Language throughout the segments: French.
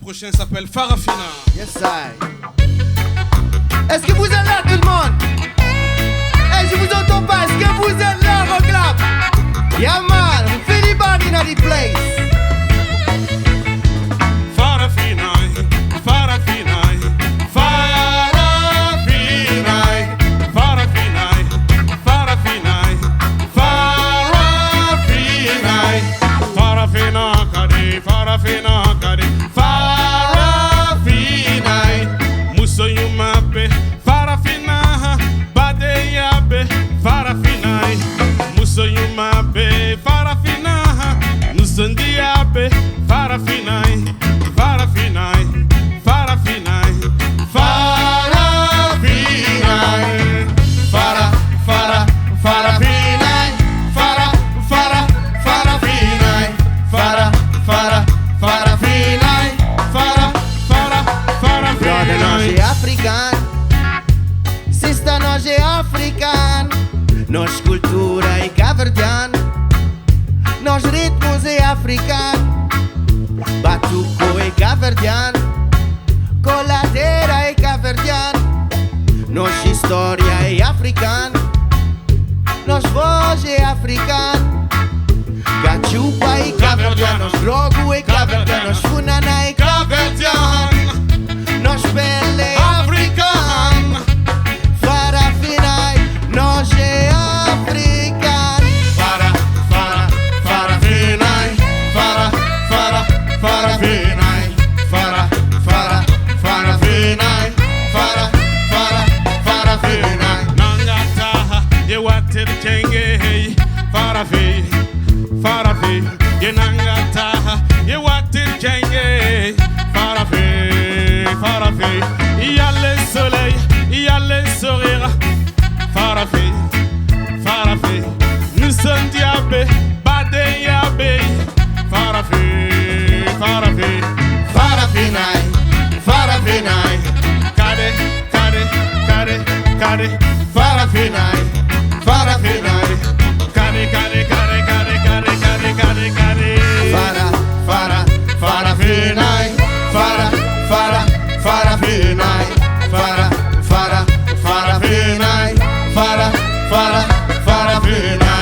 prochain s'appelle Farafina. Yes, I. Est-ce que vous êtes là, tout le monde? Hey, je vous entends pas. Est-ce que vous êtes là, reclap? Yeah, man. Philiban in the place. Farafina, Farafina, Farafina, Farafina, Farafina, Farafina, Farafina, Kadi, Farafina, Kadi, Farafina, Musoyumabe, Farafina, Badeyabe, Farafina, Musoyumabe, Farafina, Musundiabe, Farafina, Farafina, Farafina, Farafina, Fara, Fara, Farafina, Fara, Fara, Farafina, Fara, Fara, Farafina, Fara, Fara, Brother, nós Farafina. é africano. Sister, nós é africano. Nossa cultura é caverdiana. Nos ritmos é africano. Batuco é caverdiano. Coladeira é caverdiano. Nossa história é africana. Nos voz é africano. Gachupa é caverdiano. Nos drogo é caverdiano. Nos funana é caverdiano. Nos pele é africano. Farafina, nós é africano. Fara, Fara, Farafina, Fara, Fara, Farafina, Fara, Fara, Farafina, Fara, Fara, Farafina. Nangata, ye water chenge, Farafi, Farafi, ye nangata, ye water chenge, Farafi, Farafi. Il y a le soleil, il y a le sourire, Farafi, Farafi. Nous sommes diabés, badeyabé, Farafi, Farafi, Farafina, Farafina, Kade, Kade, Kade, Kade, Farafina, Farafina, Kade, Kade, Kade, Kade, Kade, Kade, Kade, Kade. Fara, Fara, Farafina, Fara, Fara, Farafina, Fara, Fara, Farafina, Fara, Fara, Farafina,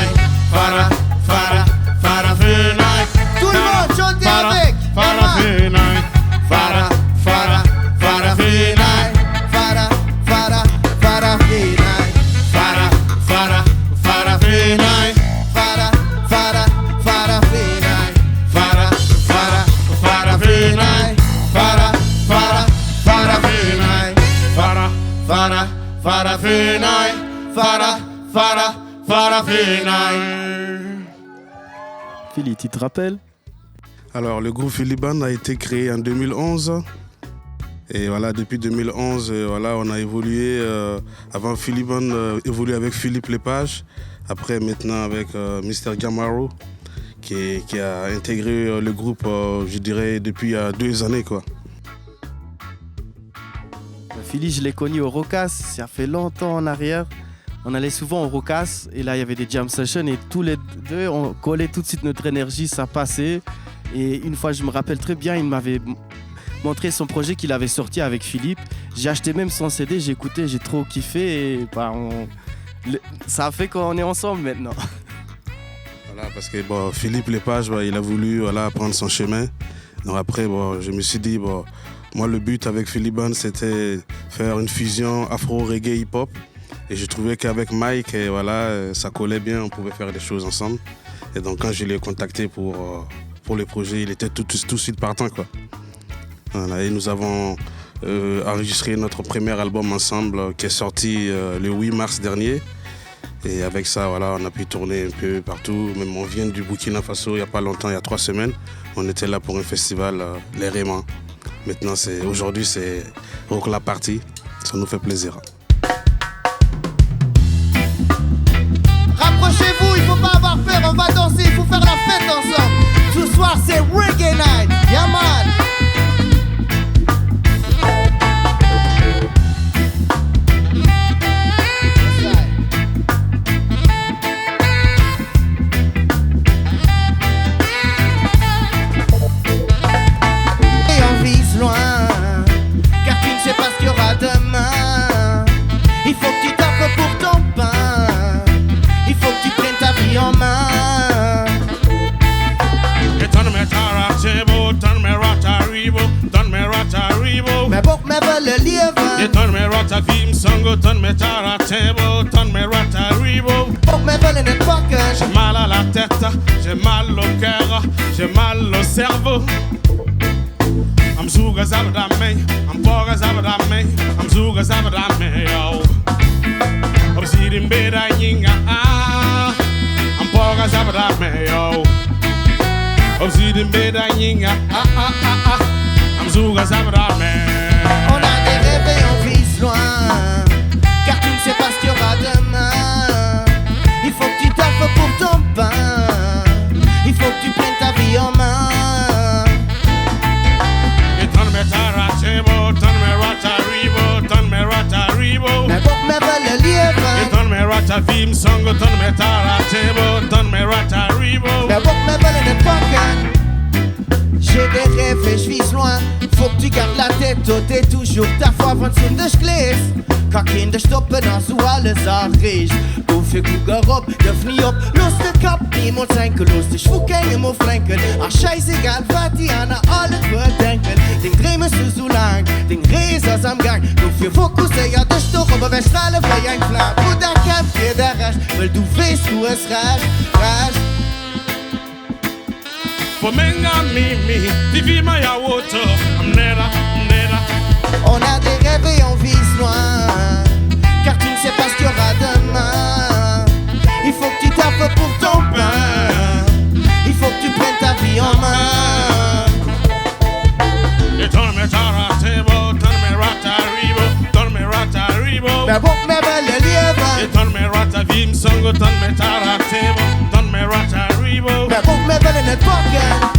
Fara, Fara, Farafina. Tout le monde chante avec. Farafina, Fara, Fara, Farafina, Fara, Fara, Farafina, Fara, Fara, Farafina, Fara, Fara, Farafina, Fara, Fara, Farafina, Fara, Fara, Farafina, Fara, Fara, Farafina, Fara, Fara, Farafina. Philly, tu te rappelles? Alors, le groupe Philiban a été créé en 2011. Et voilà, depuis 2011, voilà, on a évolué. Avant, Philiban évoluait avec Philippe Lepage. Après, maintenant, avec Mr. Gamaro, qui a intégré le groupe, je dirais, depuis 2 années, quoi. Philly, je l'ai connu au Rocas, ça fait longtemps en arrière. On allait souvent au Rocas et là, il y avait des jam sessions et tous les deux, on collait tout de suite notre énergie, ça passait. Et une fois, je me rappelle très bien, il m'avait montré son projet qu'il avait sorti avec Philippe. J'ai acheté même son CD, j'ai écouté, j'ai trop kiffé et bah, ça a fait qu'on est ensemble maintenant. Voilà, parce que bon, Philippe Lepage, il a voulu prendre son chemin. Donc après, je me suis dit, moi le but avec Philiban, c'était faire une fusion afro-reggae hip-hop. Et je trouvais qu'avec Mike, ça collait bien, on pouvait faire des choses ensemble. Et donc quand je l'ai contacté pour le projet, il était tout de suite partant, quoi. Voilà, et nous avons enregistré notre premier album ensemble qui est sorti le 8 mars dernier. Et avec ça, on a pu tourner un peu partout. Même on vient du Burkina Faso il n'y a pas longtemps, il y a 3 semaines. On était là pour un festival, les Rémans. Maintenant, aujourd'hui, c'est Rock la Party. Ça nous fait plaisir. Rapprochez-vous, il faut pas avoir peur, on va danser, il faut faire la fête ensemble. Ce soir, c'est Reggae Night, yeah man. me veulent le lièvre. You turn me rata vim songo, turn me tara table, turn me rata ribo. Faut que me veulent notre pocket. J'ai mal à la tête, j'ai mal au cœur, j'ai mal au cerveau. I'm zuga zabadame, I'm poga zabadame, I'm zuga zabadame, yo. I'm sitting bed I yinga, I'm poga zabadame, yo. I'm sitting bed I yinga, I'm zuga zabadame. On a des rêves et on vise loin, car tu ne sais pas ce qu'il y aura demain. Il faut que tu taffes pour ton pain, il faut que tu prennes ta vie en main. Turn me rata ribo, turn me rata ribo. Mais pour me veulent le lièvre. Turn me rata vim songo, turn me tara table, turn me rata ribo. Mais pour me veulent notre pocket. J'ai des rêves et je vise loin. Faut que tu gardes la tête haute et toujours ta foi van zo'n de sklees. Kan kinder stoppen als hoe alles al is. Hoeveel koeken op, durf niet op. Los de kap, niemand zijn los. Dus hoe kan je me flanken? Als scheißegal wat die aan alles bedenken. Den dreamen zo lang, den razors am gang. Hoeveel focussen, ja dus toch op een stralen van jij klaar. Hoe dat kan je daar rage, wel du weißt hoe es rage, rage. Fomenga mimi, divima ya woto, amnera. On a des rêves et on vise loin, car tu ne sais pas ce qu'il y aura demain. Il faut que tu taffes pour ton pain, il faut que tu prennes ta vie en main. You turn me tara table, turn me rata ribo, turn me rata ribo. Mais bon, mais belle le lièvre. You turn me rata vim songo, turn me tara table, turn me rata ribo. Mais bon, mais belle notre pocket.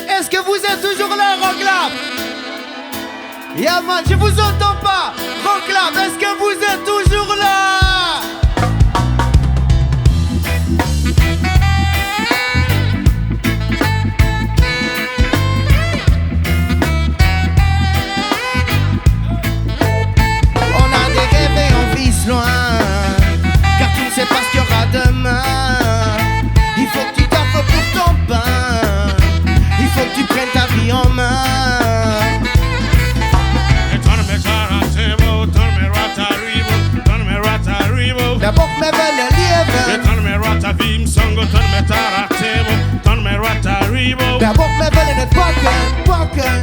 Est-ce que vous êtes toujours là, Rocklab? Yeah man, je vous entends pas. Rocklab, est-ce que vous êtes toujours là? On a des rêves et on vise loin, car tu ne sais pas ce qu'il y aura demain. Il faut que tu taffes pour ton pain, il faut que tu prennes ta vie en main. D'abord me veulent le lièvre. D'abord me veulent notre pocket.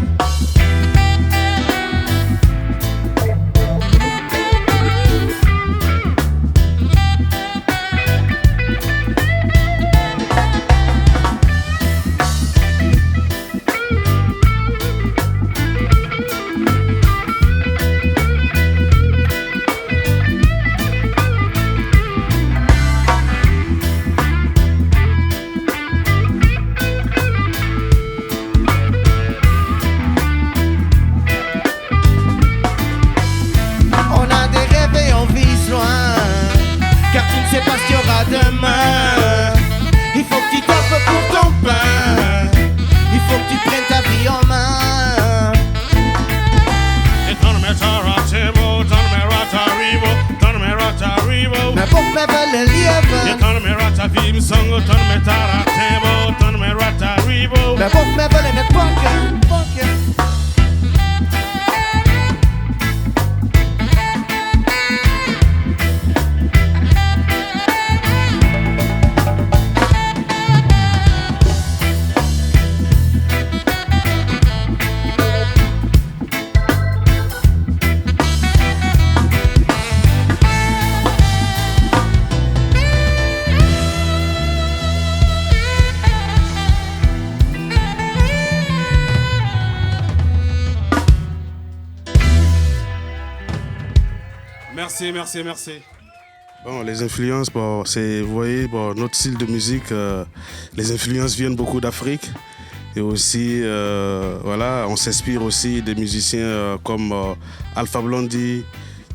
Demain, il faut que tu taffes pour ton pain, il faut que tu prennes ta vie en main. Mais pour me veulent le lièvre. Mais pour me veulent notre pocket. Merci. Bon, les influences, bon, c'est, vous voyez, bon, notre style de musique, les influences viennent beaucoup d'Afrique. Et aussi, voilà, on s'inspire aussi des musiciens comme Alpha Blondy,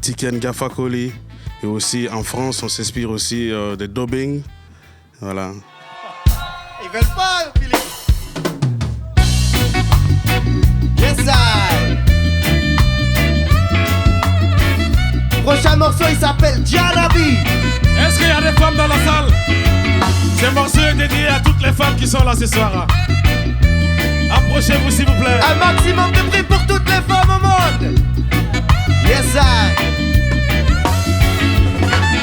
Tiken Gafakoli. Et aussi, en France, on s'inspire aussi des dubbing. Voilà. Ils veulent pas, Philippe. Yes, I. Prochain morceau, il s'appelle Janabi. Est-ce qu'il y a des femmes dans la salle? Ce morceau est dédié à toutes les femmes qui sont là ce soir. Approchez-vous s'il vous plaît. Un maximum de prix pour toutes les femmes au monde. Yes, I.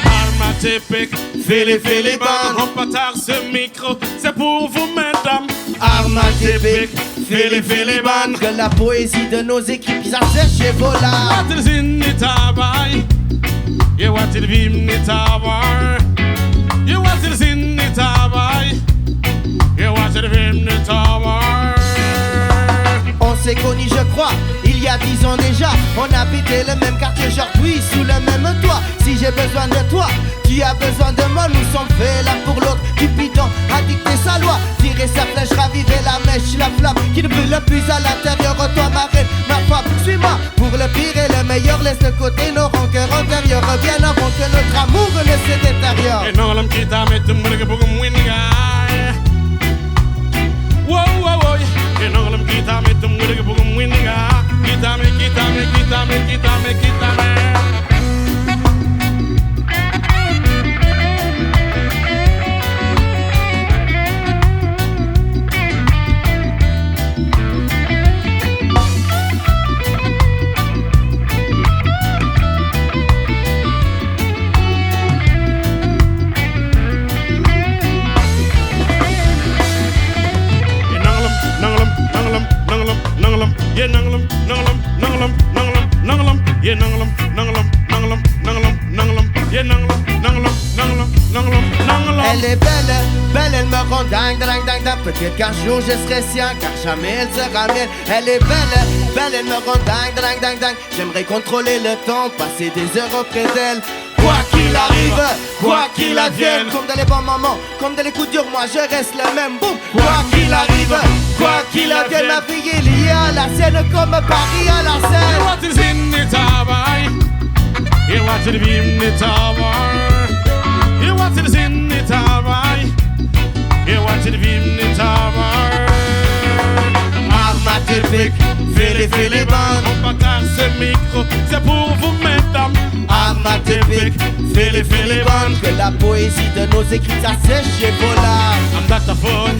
Arma typique, Philly band. On partage ce micro, c'est pour vous mesdames. Arma typique, Philly band. Que la poésie de nos équipes, ils assèchent vos larmes. What is in the tabai? You what it be in the tabai? You what is in the tabai? You what it be in the tabai? On s'est connus, je crois, il y a 10 ans déjà. On habitait le même quartier, aujourd'hui sous le même toit. Si j'ai besoin de toi, tu as besoin de moi. Nous sommes faits l'un pour l'autre. Cupidon a dicté sa loi. Tirer sa flèche, raviver la mèche, la flamme qui ne brûle plus à l'intérieur. Toi, ma reine, ma femme, suis-moi. Pour le pire et le meilleur, laisse de côté nos rancœurs antérieurs. Bien avant que notre amour ne se détériore. Et non, l'homme qui t'a mis tout le monde pour me win, guy. Wow. Et non, l'homme qui t'a mis tout le monde pour me win, guy. Qui t'a mis. Yeah, nangalam. Yeah, nangalam. Yeah, nangalam. Elle est belle, elle me rend dingue. Peut-être qu'un jour je serai sien, car jamais elle sera mienne. Elle est belle, elle me rend dingue. J'aimerais contrôler le temps, passer des heures auprès d'elle. Quoi qu'il arrive, quoi qu'il advienne. Comme dans les bons moments, comme dans les coups durs, moi je reste le même. Boum. Quoi qu'il arrive, quoi qu'il advienne. Ma vie est liée à la scène comme Paris à la scène. What is in the tabai? You what it be in the tabai? You what is in the tabai? You what it be in the tabai? Arma typique, Philly band. On partage ce micro, c'est pour vous mesdames. Arma typique, Philly band. Que la poésie de nos écrits s'assèche vos larmes. I'm Dr. Foy,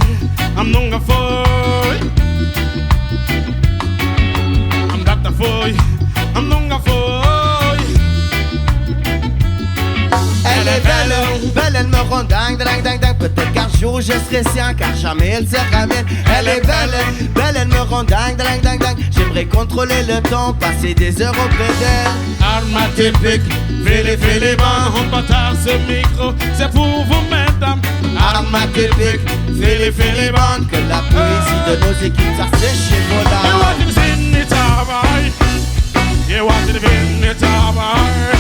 I'm Nunga Foy. I'm Dr. Foy, I'm Nunga Foy. Elle est belle, elle me rend dingue. Peut-être qu'un jour je serai sien, car jamais elle sera mienne. Elle est belle, elle me rend dingue. J'aimerais contrôler le temps, passer des heures auprès d'elle. Arma typique, Philly band. On partage ce micro, c'est pour vous mesdames. Arma typique, Philly band. Que la poésie de nos équipes s'assèche vos You larmes. want it in the tabai? You want it in the tabai?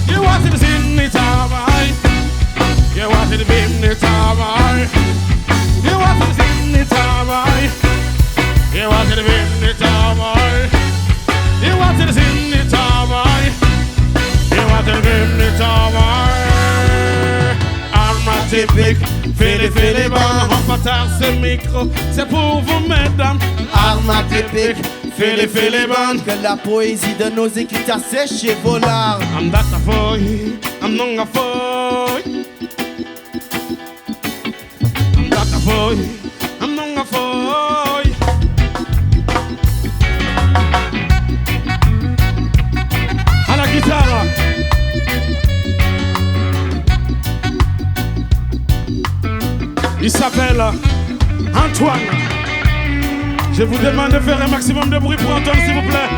You want it in the tabai? You want it in the tabai? You want it in the tabai? You want it in the tabai? You want it in the tabai? You want it in the tabai? Arma typique, Philly band. On partage ce micro, c'est pour vous mesdames. Arma typique, Philly band. Que la poésie de nos écrits s'assèche vos larmes. I'm Dr. Foy, I'm Nunga Foy. I'm Dr. Foy, I'm Nunga Foy. À la guitare. Il s'appelle Antoine. Je vous demande de faire un maximum de bruit pour Antoine, s'il vous plaît.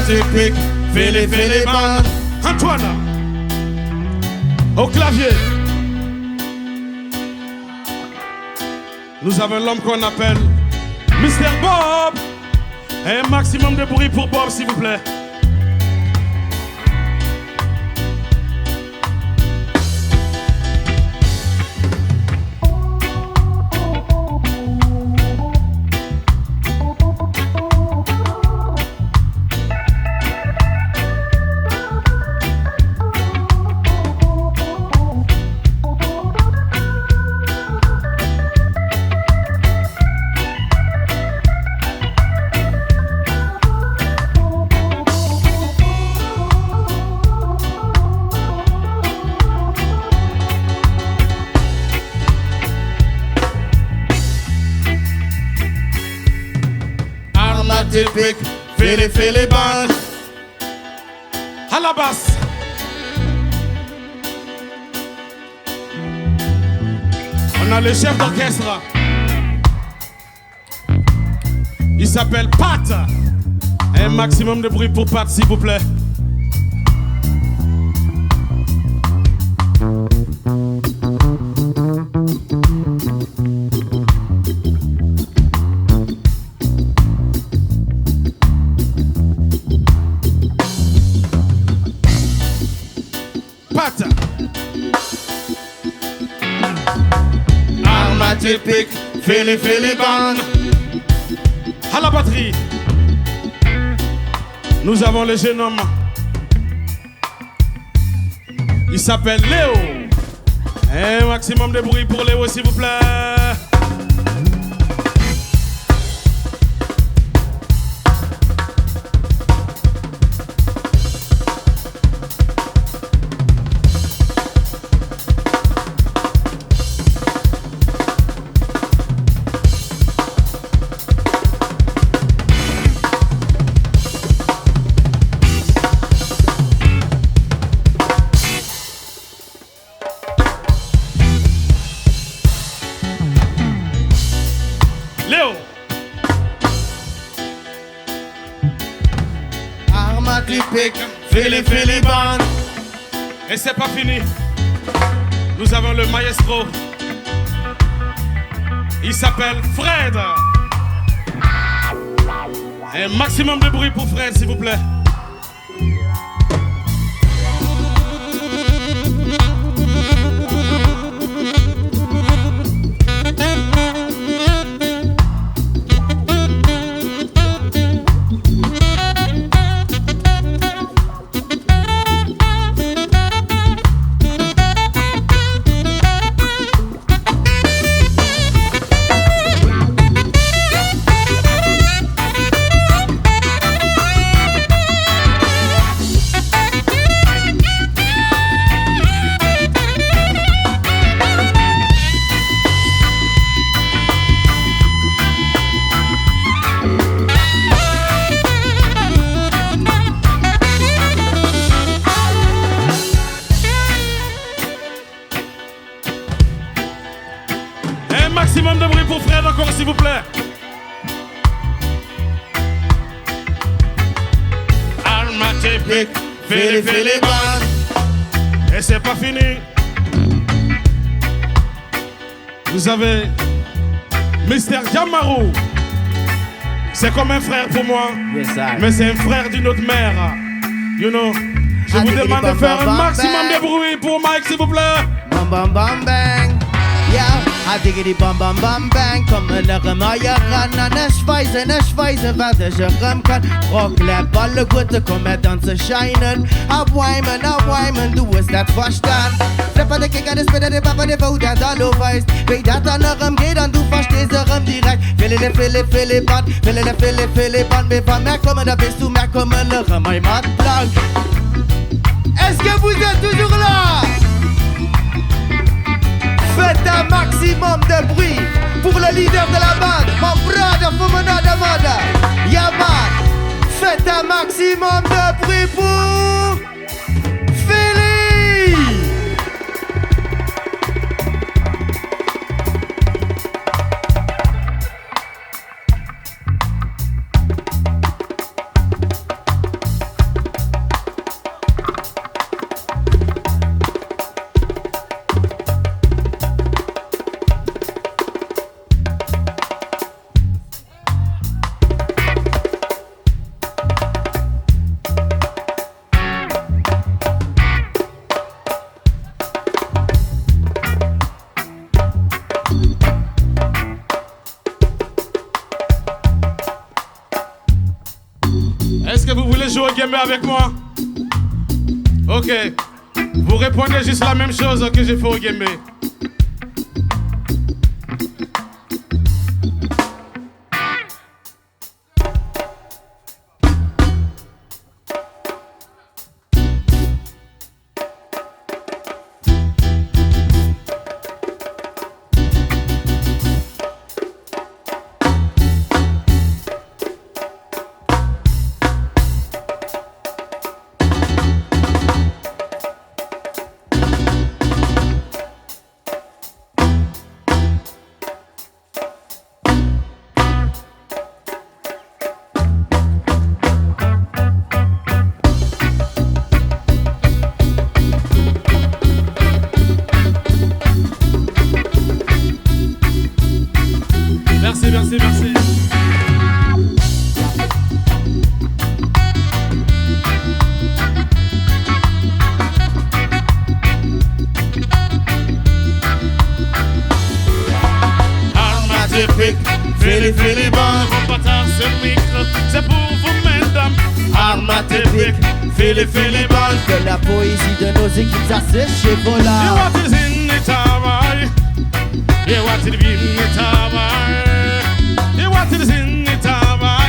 typique, fais-les bandes. Antoine, au clavier. Nous avons l'homme qu'on appelle Mr. Bob. Un maximum de bruit pour Bob, s'il vous plaît. Typique, fais-les bandes. À la basse. On a le chef d'orchestre. Il s'appelle Pat. Un maximum de bruit pour Pat, s'il vous plaît. Typique, fais-les bandes. À la batterie, nous avons le jeune homme. Il s'appelle Léo. Un maximum de bruit pour Léo, s'il vous plaît. Typique, fais-les bandes. Et c'est pas fini. Nous avons le maestro. Il s'appelle Fred. Un maximum de bruit pour Fred, s'il vous plaît. Maximum de bruit pour Fred encore, s'il vous plaît. Alma typique, fais-les bandes. Et c'est pas fini. Vous avez Mr. Jamaru. C'est comme un frère pour moi. Yes, mais c'est un frère d'une autre mère. You know. Je vous demande de faire un maximum de bruit pour Mike, s'il vous plaît. Bam bam bam bang. Yeah, I diggity bam bam bam bang. Komme lere Meier ran an eine Schweise, warte ich kann. Rockläpper, gute komme dann zu scheinen. Abweimen, du hast das verstanden. Flipper de Kicker, das bitte de Papa, de wo der da lo weißt. Wie dat an eurem geht, und du verstehst eurem direkt. Philipp, Band, wir vermerkt, komme, da bist du, merk, komme lere Mei Mat blank. Est-ce que vous êtes toujours là? Faites un maximum de bruit pour le leader de la bande, mon brother Fumana de Moda. Yaman, faites un maximum de bruit pour Philly. Est-ce que vous voulez jouer au game avec moi? Ok. Vous répondez juste la même chose que j'ai fait au game. Merci, merci, merci. Armatypique, Philly bon. On partage ce micro, c'est pour vous, mesdames. Armatypique, Philly bon. Que la poésie de nos équipes s'assèche chez You Vola. want it in the tower. You want it in the tower. You want it in the tower.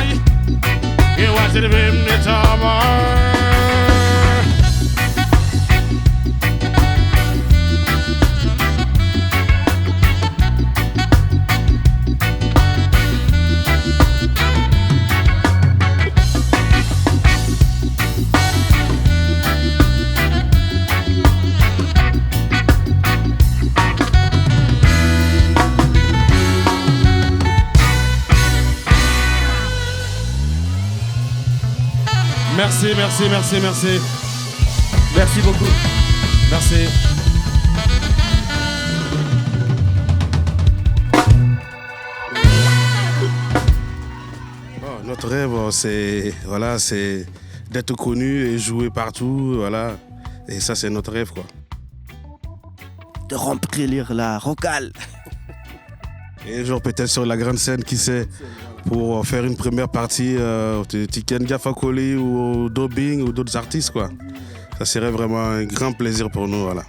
You want it in the tower. Merci, merci, merci, merci. Merci beaucoup. Merci. Bon, notre rêve, c'est d'être connu et jouer partout, voilà. Et ça, c'est notre rêve, quoi. De remplir la rocale. Et un jour, peut-être sur la grande scène, qui sait, pour faire une première partie de Tiken Jah Fakoly ou Dobing ou d'autres artistes, quoi. Ça serait vraiment un grand plaisir pour nous, voilà.